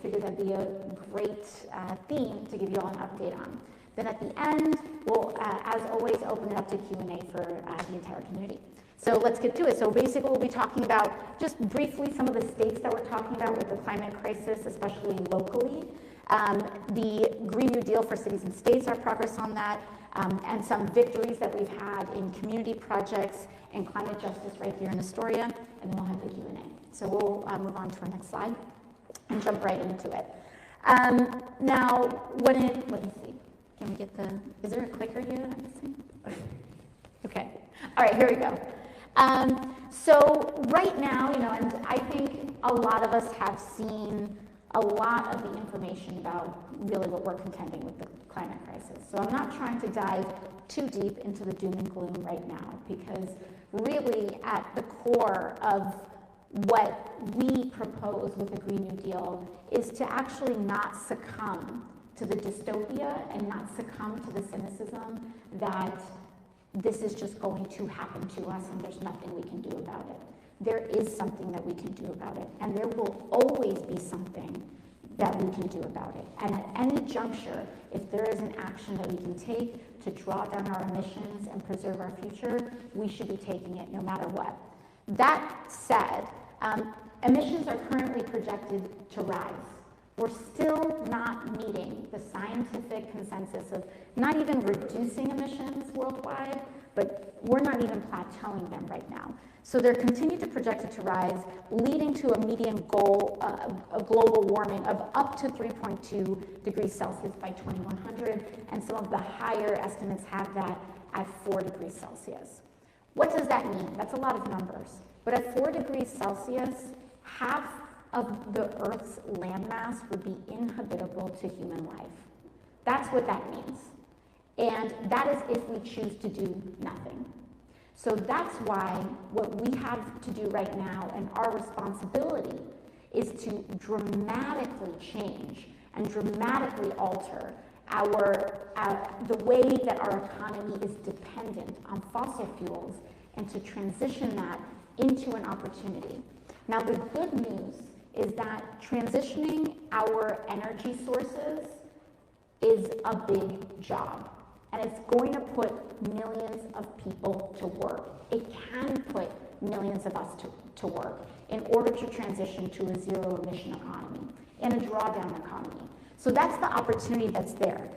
figured that'd be a great theme to give you all an update on. Then at the end, we'll, as always, open it up to Q&A for the entire community. So let's get to it. So basically, we'll be talking about, just briefly, some of the states that we're talking about with the climate crisis, especially locally. The Green New Deal for cities and states, our progress on that, and some victories that we've had in community projects and climate justice right here in Astoria, and then we'll have the Q&A. So we'll move on to our next slide and jump right into it. Now, let me see. Can we get the, is there a clicker here? Okay. All right, here we go. So right now, and I think a lot of us have seen a lot of the information about really what we're contending with the climate crisis. So I'm not trying to dive too deep into the doom and gloom right now, because really at the core of what we propose with the Green New Deal is to actually not succumb to the dystopia and not succumb to the cynicism that this is just going to happen to us and there's nothing we can do about it. There is something that we can do about it, and there will always be something that we can do about it. And at any juncture, if there is an action that we can take to draw down our emissions and preserve our future, we should be taking it no matter what. That said, emissions are currently projected to rise. We're still not meeting the scientific consensus of not even reducing emissions worldwide, but we're not even plateauing them right now. So they're continuing to project it to rise, leading to a median goal of global warming of up to 3.2 degrees Celsius by 2100, and some of the higher estimates have that at 4 degrees Celsius. What does that mean? That's a lot of numbers. But at 4 degrees Celsius, half of the Earth's landmass would be inhabitable to human life. That's what that means. And that is if we choose to do nothing. So that's why what we have to do right now, and our responsibility, is to dramatically change and dramatically alter the way that our economy is dependent on fossil fuels, and to transition that into an opportunity. Now, the good news is that transitioning our energy sources is a big job, and it's going to put millions of people to work. It can put millions of us to work in order to transition to a zero-emission economy and a drawdown economy. So that's the opportunity that's there.